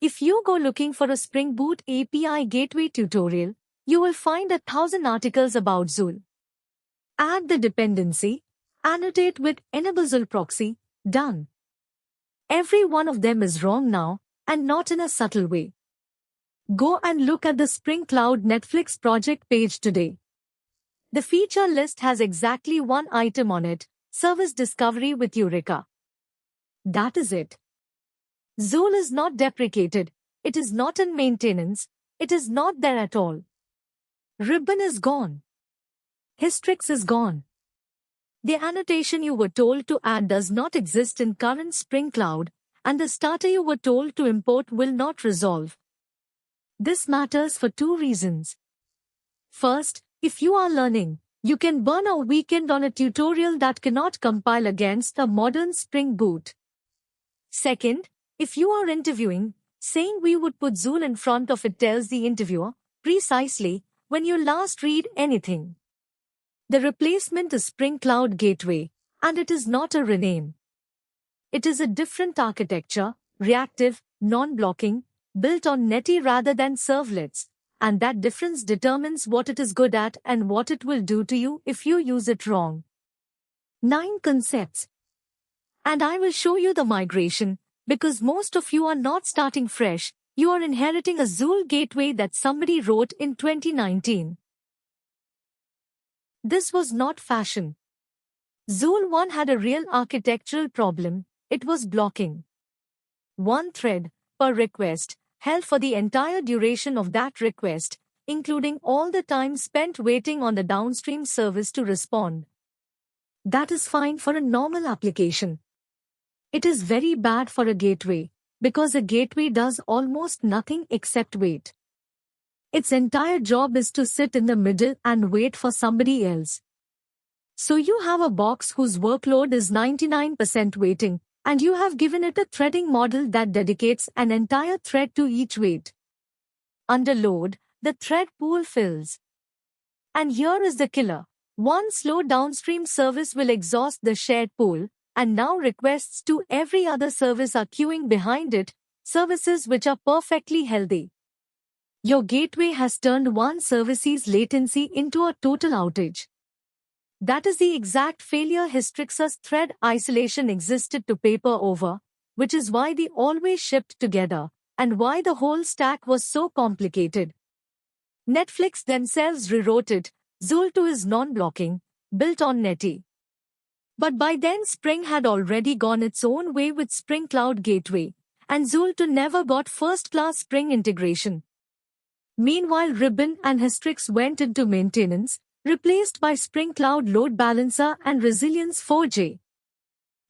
If you go looking for a Spring Boot API gateway tutorial, you will find 1,000 articles about Zool. Add the dependency, annotate with enable Zool proxy, done. Every one of them is wrong now, and not in a subtle way. Go and look at the Spring Cloud Netflix project page today. The feature list has exactly one item on it, Service Discovery with Eureka. That is it. Zool is not deprecated, it is not in maintenance, it is not there at all. Ribbon is gone. Hystrix is gone. The annotation you were told to add does not exist in current Spring Cloud, and the starter you were told to import will not resolve. This matters for two reasons. First, if you are learning, you can burn a weekend on a tutorial that cannot compile against a modern Spring Boot. Second, if you are interviewing, saying we would put Zool in front of it tells the interviewer, precisely, when you last read anything. The replacement is Spring Cloud Gateway, and it is not a rename. It is a different architecture, reactive, non-blocking, built on Netty rather than servlets, and that difference determines what it is good at and what it will do to you if you use it wrong. 9 concepts. And I will show you the migration, because most of you are not starting fresh, you are inheriting a Zool gateway that somebody wrote in 2019. This was not fashion. Zool 1 had a real architectural problem, it was blocking. One thread per request held for the entire duration of that request, including all the time spent waiting on the downstream service to respond. That is fine for a normal application. It is very bad for a gateway, because a gateway does almost nothing except wait. Its entire job is to sit in the middle and wait for somebody else. So you have a box whose workload is 99% waiting, and you have given it a threading model that dedicates an entire thread to each wait. Under load, the thread pool fills. And here is the killer. One slow downstream service will exhaust the shared pool, and now requests to every other service are queuing behind it, services which are perfectly healthy. Your gateway has turned one service's latency into a total outage. That is the exact failure Hystrix's thread isolation existed to paper over, which is why they always shipped together, and why the whole stack was so complicated. Netflix themselves rewrote it, Zool 2 is non-blocking, built on Netty. But by then Spring had already gone its own way with Spring Cloud Gateway, and Zool 2 never got first-class Spring integration. Meanwhile Ribbon and Hystrix went into maintenance, replaced by Spring Cloud Load Balancer and Resilience 4J.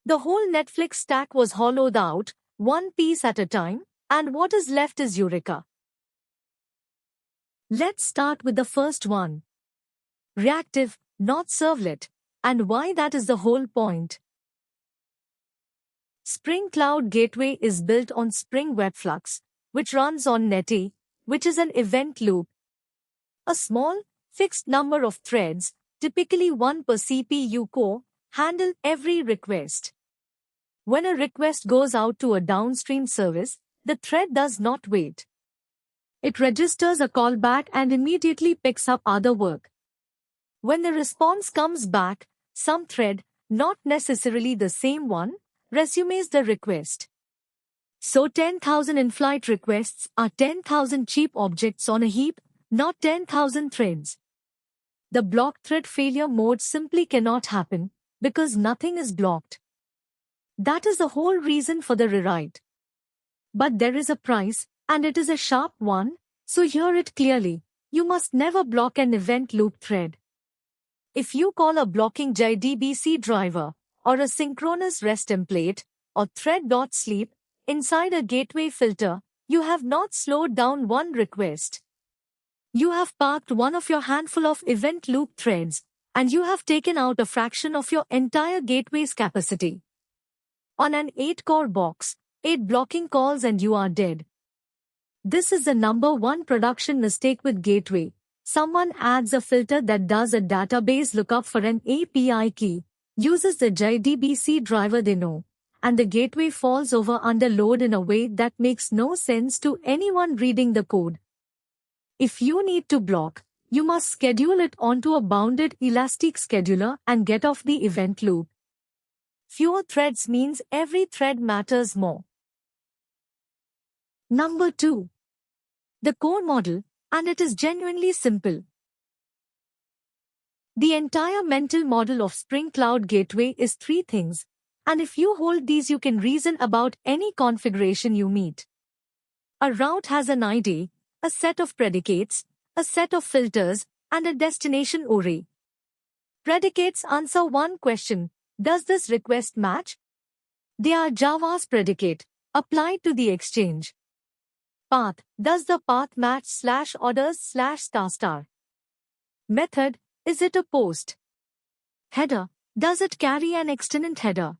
The whole Netflix stack was hollowed out, one piece at a time, and what is left is Eureka. Let's start with the first one. Reactive, not servlet, and why that is the whole point. Spring Cloud Gateway is built on Spring Webflux, which runs on Netty, which is an event loop. A small, fixed number of threads, typically one per CPU core, handle every request. When a request goes out to a downstream service, the thread does not wait. It registers a callback and immediately picks up other work. When the response comes back, some thread, not necessarily the same one, resumes the request. So 10,000 in-flight requests are 10,000 cheap objects on a heap, not 10,000 threads. The block thread failure mode simply cannot happen, because nothing is blocked. That is the whole reason for the rewrite. But there is a price, and it is a sharp one, so hear it clearly. You must never block an event loop thread. If you call a blocking JDBC driver, or a synchronous REST template, or thread.sleep, inside a gateway filter, you have not slowed down one request. You have parked one of your handful of event loop threads, and you have taken out a fraction of your entire gateway's capacity. On an 8-core box, 8 blocking calls and you are dead. This is the number one production mistake with gateway. Someone adds a filter that does a database lookup for an API key, uses the JDBC driver they know, and the gateway falls over under load in a way that makes no sense to anyone reading the code. If you need to block, you must schedule it onto a bounded elastic scheduler and get off the event loop. Fewer threads means every thread matters more. Number 2. The core model, and it is genuinely simple. The entire mental model of Spring Cloud Gateway is 3 things, and if you hold these you can reason about any configuration you meet. A route has an ID, a set of predicates, a set of filters, and a destination array. Predicates answer one question: does this request match? They are Java's predicate, applied to the exchange. Path: does the path match /orders /**? Method: is it a post? Header: does it carry an extended header?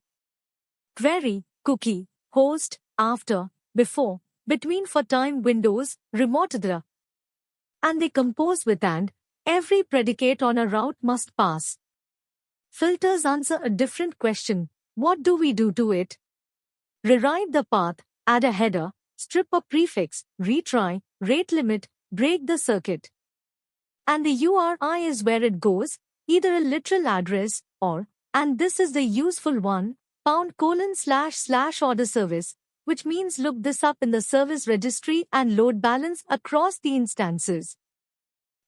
Query: cookie, host, after, before, between for time windows, remote etc. And they compose with and. Every predicate on a route must pass. Filters answer a different question: what do we do to it? Rewrite the path, add a header, strip a prefix, retry, rate limit, break the circuit. And the URI is where it goes, either a literal address or, and this is the useful one, //order service, which means look this up in the service registry and load balance across the instances.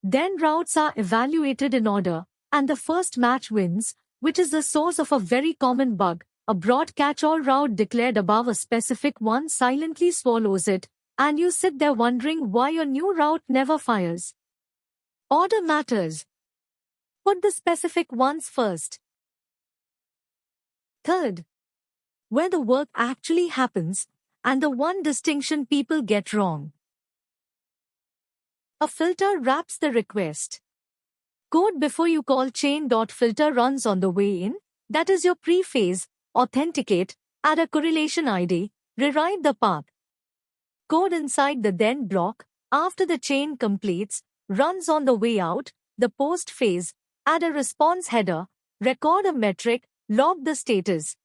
Then routes are evaluated in order, and the first match wins, which is the source of a very common bug. A broad catch-all route declared above a specific one silently swallows it, and you sit there wondering why your new route never fires. Order matters. Put the specific ones first. Third, where the work actually happens, and the one distinction people get wrong. A filter wraps the request. Code before you call chain.filter runs on the way in, that is your pre-phase, authenticate, add a correlation ID, rewrite the path. Code inside the then block, after the chain completes, runs on the way out, the post phase, add a response header, record a metric, log the status.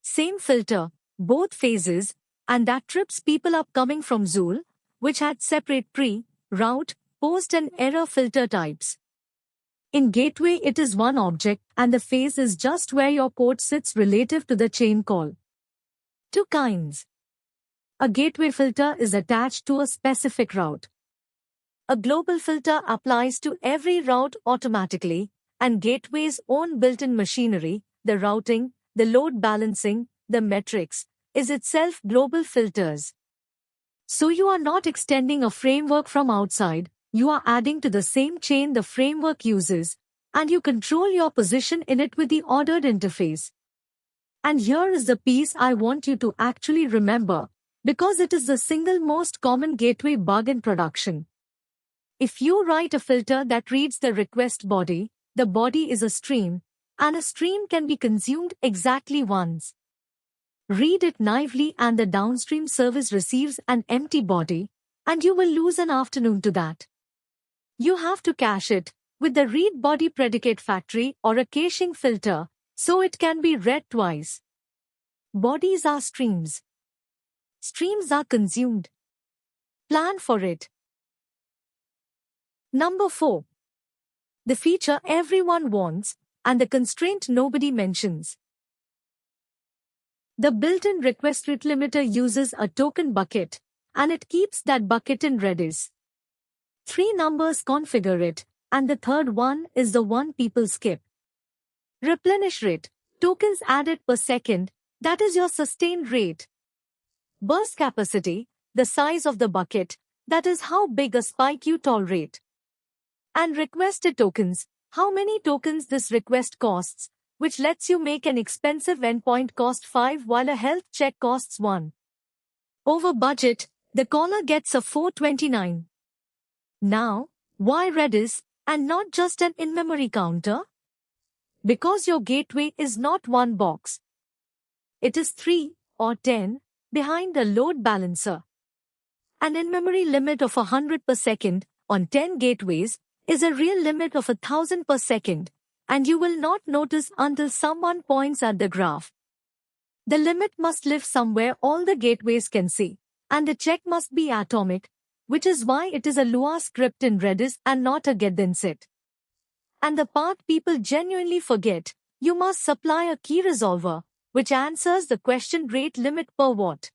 Same filter, both phases, and that trips people up coming from Zool, which had separate pre, route, post and error filter types. In Gateway it is one object and the phase is just where your code sits relative to the chain call. 2 kinds. A gateway filter is attached to a specific route. A global filter applies to every route automatically, and Gateway's own built-in machinery, the routing, the load balancing, the metrics, is itself global filters. So you are not extending a framework from outside, you are adding to the same chain the framework uses, and you control your position in it with the ordered interface. And here is the piece I want you to actually remember, because it is the single most common gateway bug in production. If you write a filter that reads the request body, the body is a stream, and a stream can be consumed exactly once. Read it naively and the downstream service receives an empty body, and you will lose an afternoon to that. You have to cache it with the read body predicate factory or a caching filter, so it can be read twice. Bodies are streams. Streams are consumed. Plan for it. Number 4. The feature everyone wants, and the constraint nobody mentions. The built-in request rate limiter uses a token bucket, and it keeps that bucket in Redis. 3 numbers configure it, and the third one is the one people skip. Replenish rate, tokens added per second, that is your sustained rate. Burst capacity, the size of the bucket, that is how big a spike you tolerate. And requested tokens, how many tokens this request costs, which lets you make an expensive endpoint cost 5 while a health check costs 1. Over budget, the caller gets a 429. Now, why Redis, and not just an in-memory counter? Because your gateway is not one box. It is 3 or 10 behind a load balancer. An in-memory limit of 100 per second on 10 gateways is a real limit of 1000 per second, and you will not notice until someone points at the graph. The limit must live somewhere all the gateways can see, and the check must be atomic, which is why it is a Lua script in Redis and not a getDenSet. And the part people genuinely forget, you must supply a key resolver, which answers the question rate limit per watt,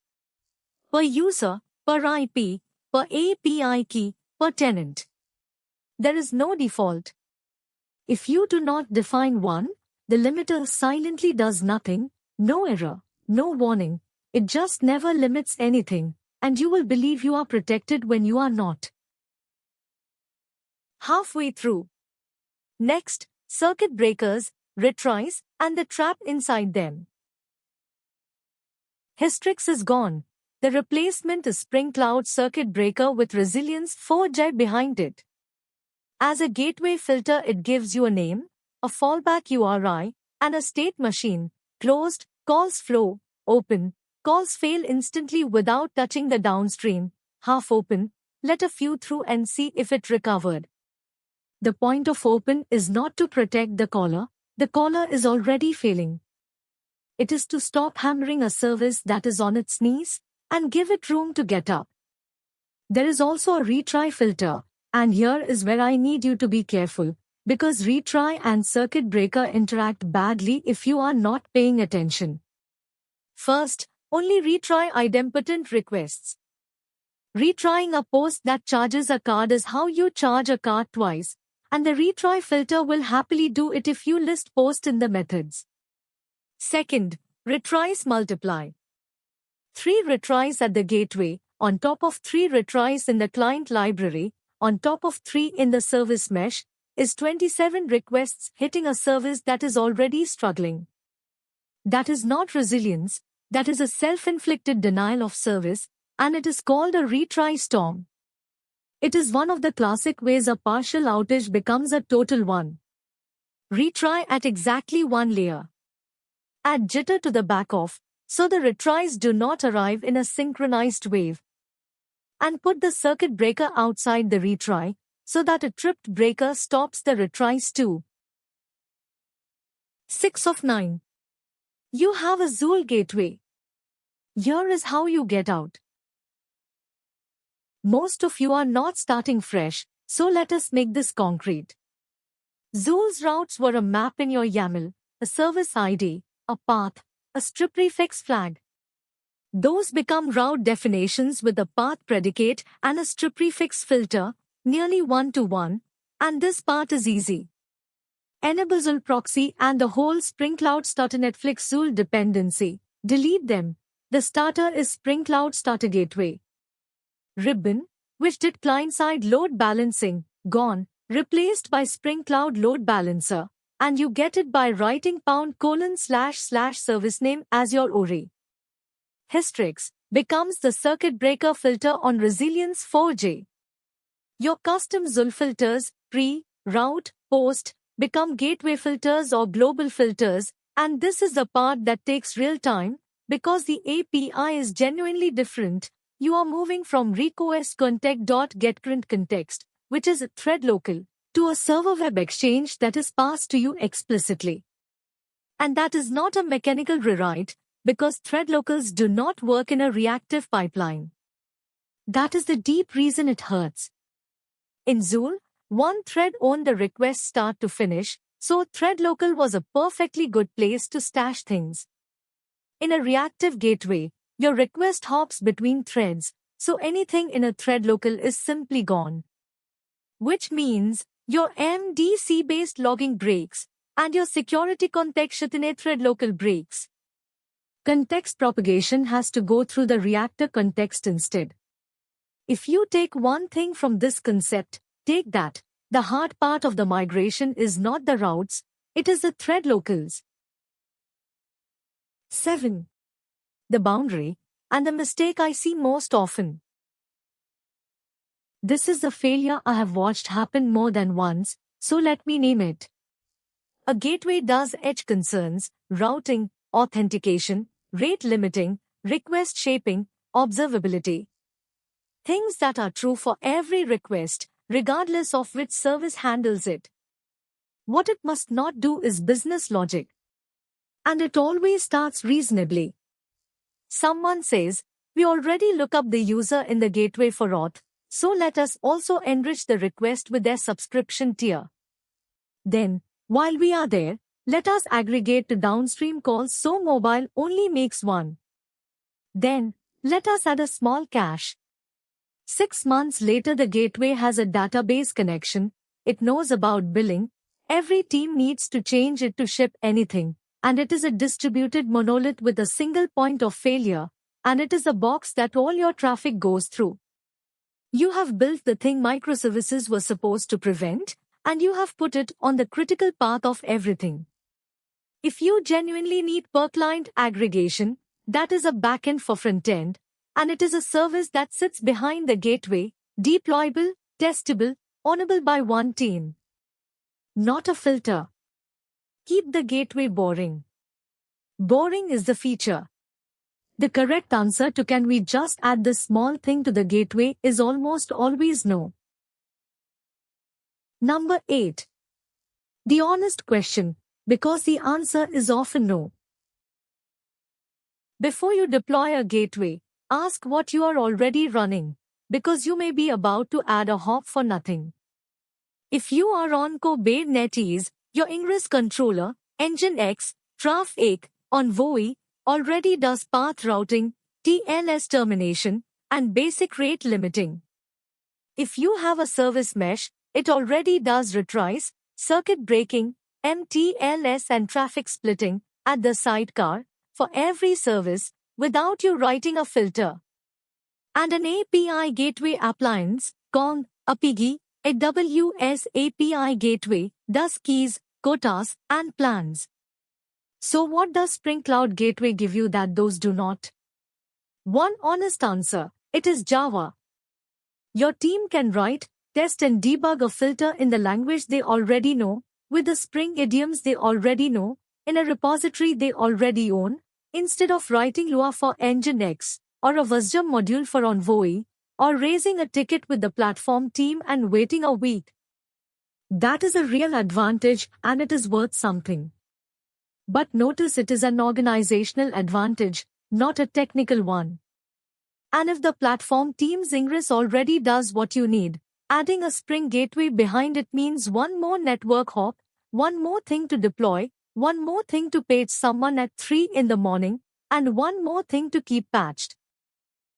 per user, per IP, per API key, per tenant. There is no default. If you do not define one, the limiter silently does nothing, no error, no warning. It just never limits anything, and you will believe you are protected when you are not. Halfway through. Next, circuit breakers, retries, and the trap inside them. Hystrix is gone. The replacement is Spring Cloud Circuit Breaker with Resilience 4J behind it. As a gateway filter, it gives you a name, a fallback URI, and a state machine, closed, calls flow, open, calls fail instantly without touching the downstream, half open, let a few through and see if it recovered. The point of open is not to protect the caller is already failing. It is to stop hammering a service that is on its knees and give it room to get up. There is also a retry filter, and here is where I need you to be careful, because retry and circuit breaker interact badly if you are not paying attention. First, only retry idempotent requests. Retrying a post that charges a card is how you charge a card twice, and the retry filter will happily do it if you list post in the methods. Second, retries multiply. 3 retries at the gateway, on top of 3 retries in the client library, on top of 3 in the service mesh, is 27 requests hitting a service that is already struggling. That is not resilience, that is a self-inflicted denial of service, and it is called a retry storm. It is one of the classic ways a partial outage becomes a total one. Retry at exactly one layer. Add jitter to the backoff, so the retries do not arrive in a synchronized wave. And put the circuit breaker outside the retry, so that a tripped breaker stops the retries too. 6 of 9. You have a Zool gateway. Here is how you get out. Most of you are not starting fresh, so let us make this concrete. Zool's routes were a map in your YAML, a service ID, a path, a strip prefix flag. Those become route definitions with a path predicate and a strip prefix filter, nearly 1-to-1, and this part is easy. Enable Zool proxy and the whole Spring Cloud Starter Netflix Zool dependency. Delete them. The starter is Spring Cloud Starter Gateway. Ribbon, which did client-side load balancing, gone, replaced by Spring Cloud Load Balancer, and you get it by writing //service name as your ORI. Hystrix becomes the circuit breaker filter on Resilience 4J. Your custom Zool filters, pre, route, post, become gateway filters or global filters, and this is the part that takes real time, because the API is genuinely different. You are moving from request context.getCurrent context, which is a thread local, to a server web exchange that is passed to you explicitly. And that is not a mechanical rewrite, because thread locals do not work in a reactive pipeline. That is the deep reason it hurts. In Zool, one thread owned the request start to finish, so thread local was a perfectly good place to stash things. In a reactive gateway, your request hops between threads, so anything in a thread local is simply gone. Which means your MDC-based logging breaks, and your security context thread local breaks. Context propagation has to go through the reactor context instead. If you take one thing from this concept, take that. The hard part of the migration is not the routes, it is the thread locals. 7. The boundary, and the mistake I see most often. This is the failure I have watched happen more than once, so let me name it. A gateway does edge concerns, routing, authentication, rate limiting, request shaping, observability. Things that are true for every request, regardless of which service handles it. What it must not do is business logic. And it always starts reasonably, Someone says, we already look up the user in the gateway for auth, so let us also enrich the request with their subscription tier. Then, while we are there, let us aggregate to downstream calls so mobile only makes one. Then, let us add a small cache. 6 months later the gateway has a database connection, it knows about billing, every team needs to change it to ship anything, and it is a distributed monolith with a single point of failure, and it is a box that all your traffic goes through. You have built the thing microservices were supposed to prevent, and you have put it on the critical path of everything. If you genuinely need per-client aggregation, that is a backend for front-end, and it is a service that sits behind the gateway, deployable, testable, ownable by one team. Not a filter. Keep the gateway boring. Boring is the feature. The correct answer to can we just add this small thing to the gateway is almost always no. Number 8. The honest question, because the answer is often no. Before you deploy a gateway, ask what you are already running, because you may be about to add a hop for nothing. If you are on Kubernetes, your Ingress controller, Nginx, Traefik, Envoy, already does path routing, TLS termination, and basic rate limiting. If you have a service mesh, it already does retries, circuit breaking, MTLS and traffic splitting at the sidecar for every service without you writing a filter. And an API gateway appliance, Kong, Apigee, AWS API gateway, does keys, quotas, and plans. So what does Spring Cloud Gateway give you that those do not? One honest answer, it is Java. Your team can write, test and debug a filter in the language they already know, with the Spring idioms they already know, in a repository they already own, instead of writing Lua for Nginx, or a WSDOM module for Envoy, or raising a ticket with the platform team and waiting a week. That is a real advantage and it is worth something. But notice it is an organizational advantage, not a technical one. And if the platform team's Ingress already does what you need, adding a Spring Gateway behind it means one more network hop, one more thing to deploy, one more thing to page someone at 3 in the morning, and one more thing to keep patched.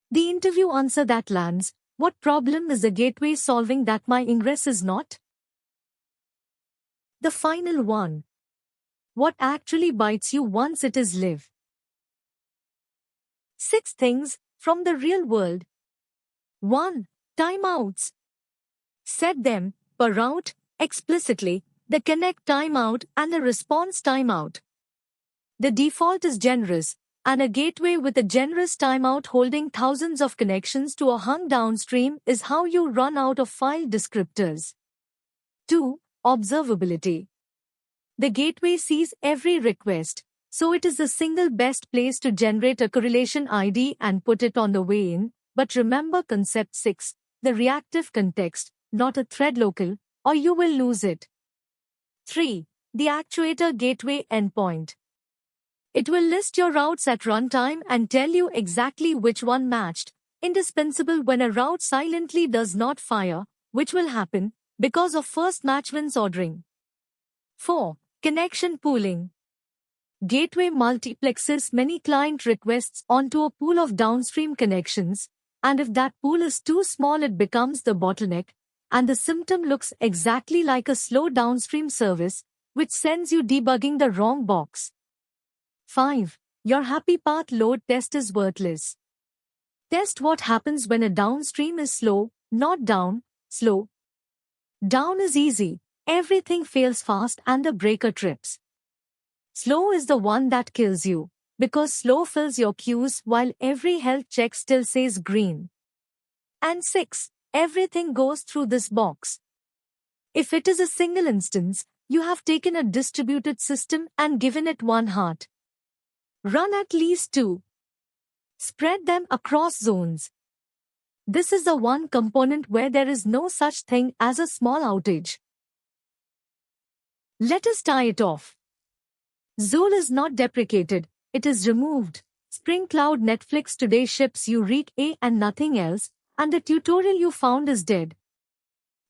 The interview answer that lands, what problem is the gateway solving that my Ingress is not? The final one. What actually bites you once it is live? 6 things from the real world. 1. Timeouts. Set them, per route, explicitly, the connect timeout and the response timeout. The default is generous, and a gateway with a generous timeout holding thousands of connections to a hung downstream is how you run out of file descriptors. 2. Observability. The gateway sees every request, so it is the single best place to generate a correlation ID and put it on the way in, but remember concept 6, the reactive context, not a thread local, or you will lose it. 3. The actuator gateway endpoint. It will list your routes at runtime and tell you exactly which one matched, indispensable when a route silently does not fire, which will happen because of first match wins ordering. 4. Connection pooling. Gateway multiplexes many client requests onto a pool of downstream connections, and if that pool is too small it becomes the bottleneck, and the symptom looks exactly like a slow downstream service, which sends you debugging the wrong box. 5. Your happy path load test is worthless. Test what happens when a downstream is slow, not down, slow. Down is easy, everything fails fast and the breaker trips. Slow is the one that kills you, because slow fills your queues while every health check still says green. And 6. Everything goes through this box. If it is a single instance, you have taken a distributed system and given it one heart. Run at least 2. Spread them across zones. This is the one component where there is no such thing as a small outage. Let us tie it off. Zool is not deprecated, it is removed. Spring Cloud Netflix today ships you read A and nothing else, and the tutorial you found is dead.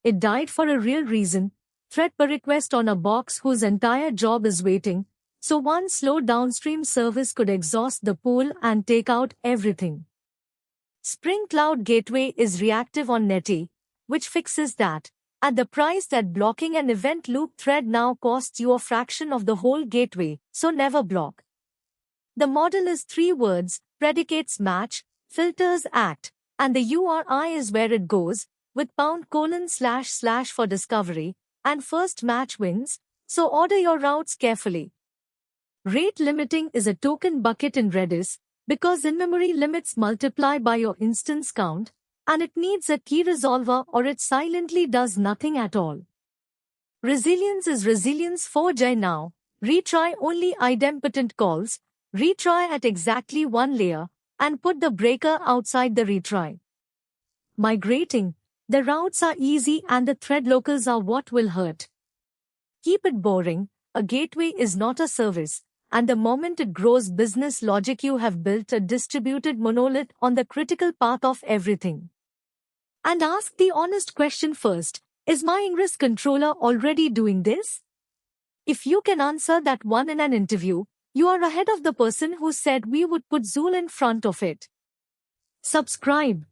It died for a real reason. Thread per request on a box whose entire job is waiting, so one slow downstream service could exhaust the pool and take out everything. Spring Cloud Gateway is reactive on Netty, which fixes that. At the price that blocking an event loop thread now costs you a fraction of the whole gateway, so never block. The model is 3 words, predicates match, filters act, and the URI is where it goes, with #/ for discovery, and first match wins, so order your routes carefully. Rate limiting is a token bucket in Redis, because in-memory limits multiply by your instance count, and it needs a key resolver or it silently does nothing at all. Resilience is resilience 4J now, retry only idempotent calls, retry at exactly 1 layer, and put the breaker outside the retry. Migrating, the routes are easy and the thread locals are what will hurt. Keep it boring, a gateway is not a service, and the moment it grows business logic you have built a distributed monolith on the critical path of everything. And ask the honest question first, is my Ingress controller already doing this? If you can answer that one in an interview, you are ahead of the person who said we would put Zool in front of it. Subscribe.